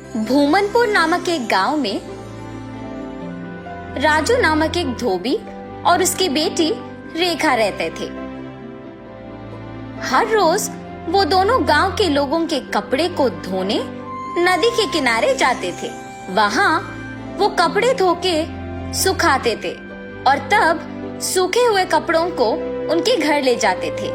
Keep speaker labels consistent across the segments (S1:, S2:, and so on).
S1: भूमनपुर नामक एक गांव में राजू नामक एक धोबी और उसकी बेटी रेखा रहते थे। हर रोज वो दोनों गांव के लोगों के कपड़े को धोने नदी के किनारे जाते थे। वहां वो कपड़े धो के सुखाते थे और तब सूखे हुए कपड़ों को उनके घर ले जाते थे।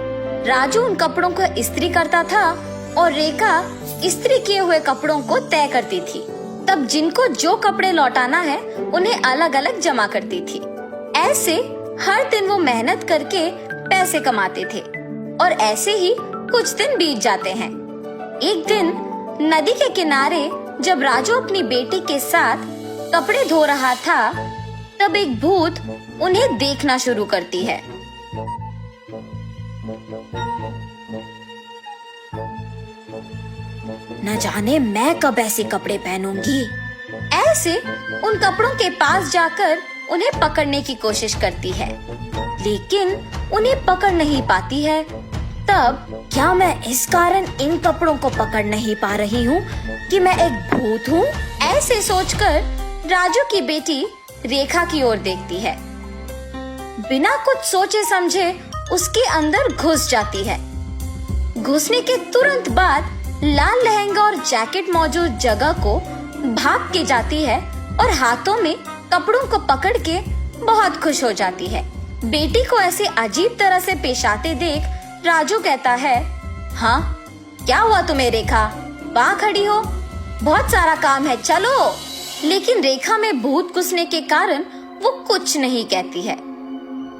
S1: राजू उन कपड़ों को इस्त्री करता था और रेखा इस्त्री किए हुए कपड़ों को तय करती थी। तब जिनको जो कपड़े लौटाना है उन्हें अलग अलग जमा करती थी। ऐसे हर दिन वो मेहनत करके पैसे कमाते थे और ऐसे ही कुछ दिन बीत जाते हैं। एक दिन नदी के किनारे जब राजू अपनी बेटी के साथ कपड़े धो रहा था, तब एक भूत उन्हें देखना शुरू करती है। न जाने मैं कब ऐसे कपड़े पहनूंगी। ऐसे उन कपड़ों के पास जाकर उन्हें पकड़ने की कोशिश करती है, लेकिन उन्हें पकड़ नहीं पाती है। तब क्या मैं इस कारण इन कपड़ों को पकड़ नहीं पा रही हूँ कि मैं एक भूत हूँ? ऐसे सोचकर राजू की बेटी रेखा की ओर देखती है। बिना कुछ सोचे समझे उसके अंदर घुस जाती है। घुसने के तुरंत बाद लाल लहंगा और जैकेट मौजूद जगह को भाग के जाती है और हाथों में कपड़ों को पकड़ के बहुत खुश हो जाती है। बेटी को ऐसे अजीब तरह से पेश आते देख राजू कहता है, हाँ क्या हुआ तुम्हें रेखा? वहाँ खड़ी हो, बहुत सारा काम है, चलो। लेकिन रेखा में भूत घुसने के कारण वो कुछ नहीं कहती है।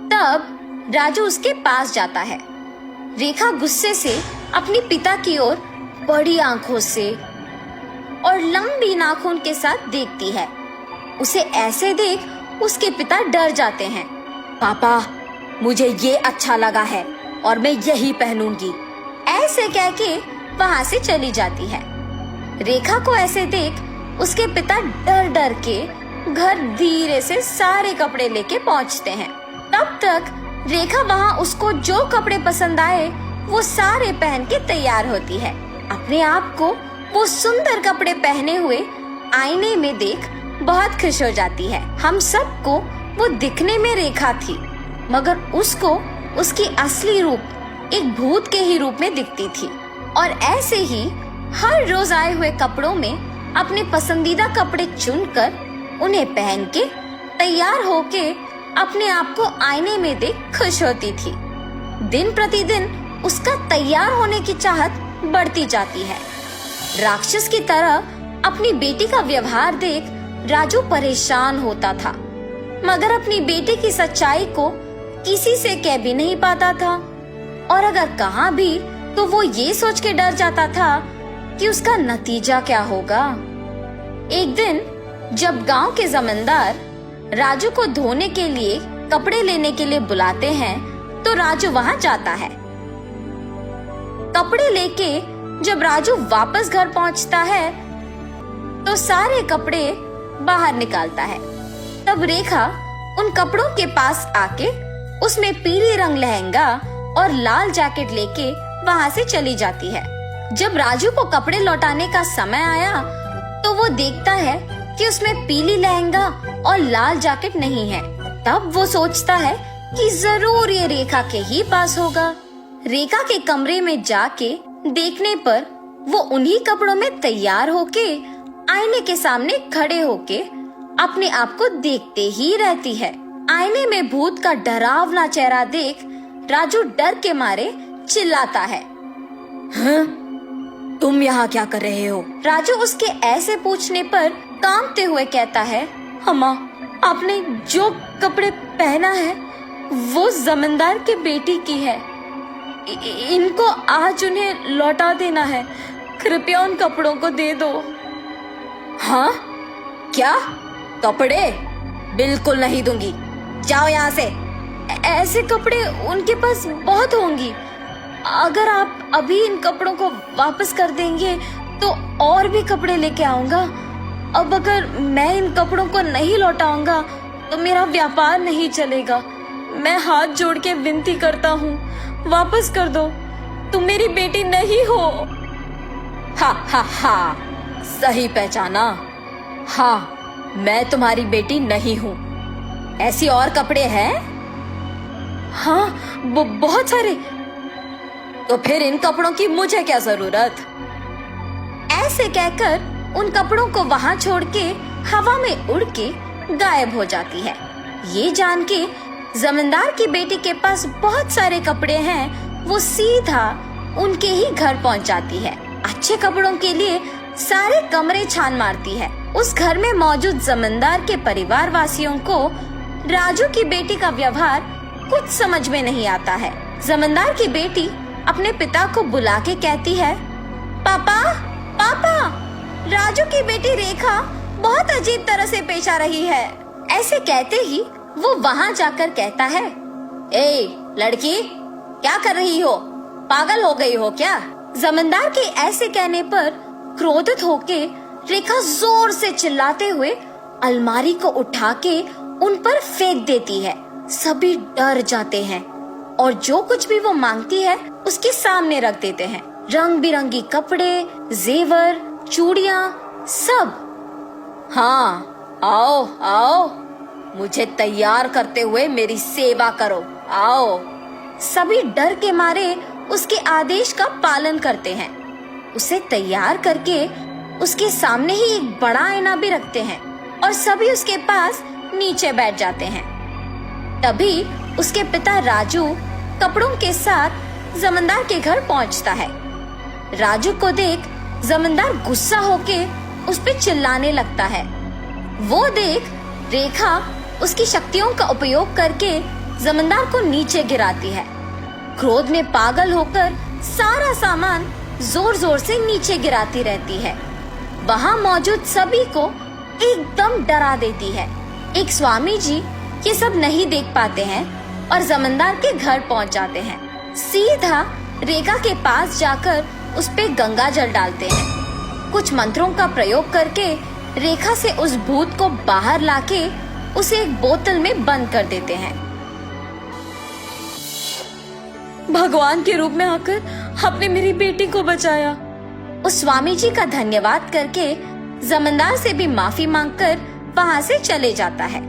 S1: तब राजू उसके पास जाता है। रेखा गुस्से से अपनी पिता की ओर बड़ी आंखों से और लंबी नाखून के साथ देखती है। उसे ऐसे देख उसके पिता डर जाते हैं। पापा, मुझे ये अच्छा लगा है और मैं यही पहनूंगी, ऐसे कह के वहाँ से चली जाती है। रेखा को ऐसे देख उसके पिता डर डर के घर धीरे से सारे कपड़े लेके पहुँचते हैं। तब तक रेखा वहाँ उसको जो कपड़े पसंद आए वो सारे पहन के तैयार होती है। अपने आप को वो सुंदर कपड़े पहने हुए आईने में देख बहुत खुश हो जाती है। हम सबको वो दिखने में रेखा थी, मगर उसको उसकी असली रूप एक भूत के ही रूप में दिखती थी। और ऐसे ही हर रोज आए हुए कपड़ों में अपने पसंदीदा कपड़े चुनकर उन्हें पहन के तैयार होके अपने आप को आईने में देख खुश होती थी। दिन प्रतिदिन उसका तैयार होने की चाहत बढ़ती जाती है। राक्षस की तरह अपनी बेटी का व्यवहार देख राजू परेशान होता था, मगर अपनी बेटी की सच्चाई को किसी से कह भी नहीं पाता था, और अगर कहा भी तो वो ये सोच के डर जाता था कि उसका नतीजा क्या होगा। एक दिन जब गांव के जमींदार राजू को धोने के लिए कपड़े लेने के लिए बुलाते हैं, तो राजू वहां जाता है। कपड़े लेके जब राजू वापस घर पहुंचता है तो सारे कपड़े बाहर निकालता है। तब रेखा उन कपड़ों के पास आके उसमें पीली रंग लहंगा और लाल जैकेट लेके वहां से चली जाती है। जब राजू को कपड़े लौटाने का समय आया तो वो देखता है कि उसमें पीली लहंगा और लाल जैकेट नहीं है। तब वो सोचता है कि जरूर ये रेखा के ही पास होगा। रेखा के कमरे में जाके देखने पर वो उन्हीं कपड़ों में तैयार होके आईने के सामने खड़े होके अपने आप को देखते ही रहती है। आईने में भूत का डरावना चेहरा देख राजू डर के मारे चिल्लाता है, हाँ? तुम यहाँ क्या कर रहे हो? राजू उसके ऐसे पूछने पर कांपते हुए कहता है, अम्मा, आपने जो कपड़े पहना है वो जमींदार के बेटी की है। इनको आज उन्हें लौटा देना है, कृपया उन कपड़ों को दे दो। हाँ? क्या? कपड़े? बिल्कुल नहीं दूंगी, जाओ यहाँ से। ऐसे कपड़े उनके पास बहुत होंगी, अगर आप अभी इन कपड़ों को वापस कर देंगे तो और भी कपड़े लेके आऊंगा। अब अगर मैं इन कपड़ों को नहीं लौटाऊंगा तो मेरा व्यापार नहीं चलेगा। मैं हाथ जोड़ के विनती करता हूँ, वापस कर दो, तुम मेरी बेटी नहीं हो। हा हा हा, सही पहचाना। हाँ, मैं तुम्हारी बेटी नहीं हूँ। ऐसी और कपड़े हैं? हाँ, बहुत सारे। तो फिर इन कपड़ों की मुझे क्या जरूरत? ऐसे कहकर उन कपड़ों को वहां छोड़ के हवा में उड़ के गायब हो जाती है। ये जान के जमींदार की बेटी के पास बहुत सारे कपड़े हैं, वो सीधा उनके ही घर पहुंच जाती है। अच्छे कपड़ों के लिए सारे कमरे छान मारती है। उस घर में मौजूद जमींदार के परिवार वासियों को राजू की बेटी का व्यवहार कुछ समझ में नहीं आता है। जमींदार की बेटी अपने पिता को बुला के कहती है, पापा पापा, राजू की बेटी रेखा बहुत अजीब तरह से पेश आ रही है। ऐसे कहते ही वो वहाँ जाकर कहता है, ए लड़की, क्या कर रही हो? पागल हो गई हो क्या? जमींदार के ऐसे कहने पर क्रोधित होके रेखा जोर से चिल्लाते हुए अलमारी को उठा के उन पर फेंक देती है। सभी डर जाते हैं और जो कुछ भी वो मांगती है उसके सामने रख देते हैं। रंग बिरंगी कपड़े, जेवर, चूड़ियाँ, सब। हाँ, आओ आओ, मुझे तैयार करते हुए मेरी सेवा करो, आओ। सभी डर के मारे उसके आदेश का पालन करते हैं। उसे तैयार करके उसके सामने ही एक बड़ा आईना भी रखते हैं और सभी उसके पास नीचे बैठ जाते हैं। तभी उसके पिता राजू कपड़ों के साथ जमींदार के घर पहुंचता है। राजू को देख जमींदार गुस्सा होके उस पे चिल्लाने लगता है। वो देख रेखा उसकी शक्तियों का उपयोग करके जमींदार को नीचे गिराती है। क्रोध में पागल होकर सारा सामान जोर जोर से नीचे गिराती रहती है। वहाँ मौजूद सभी को एकदम डरा देती है। एक स्वामी जी ये सब नहीं देख पाते हैं और जमींदार के घर पहुँच जाते हैं। सीधा रेखा के पास जाकर उस पे गंगा जल डालते हैं। कुछ मंत्रों का प्रयोग करके रेखा से उस भूत को बाहर लाके उसे एक बोतल में बंद कर देते हैं। भगवान के रूप में आकर आपने मेरी बेटी को बचाया। उस स्वामी जी का धन्यवाद करके जमींदार से भी माफी मांगकर वहाँ से चले जाता है।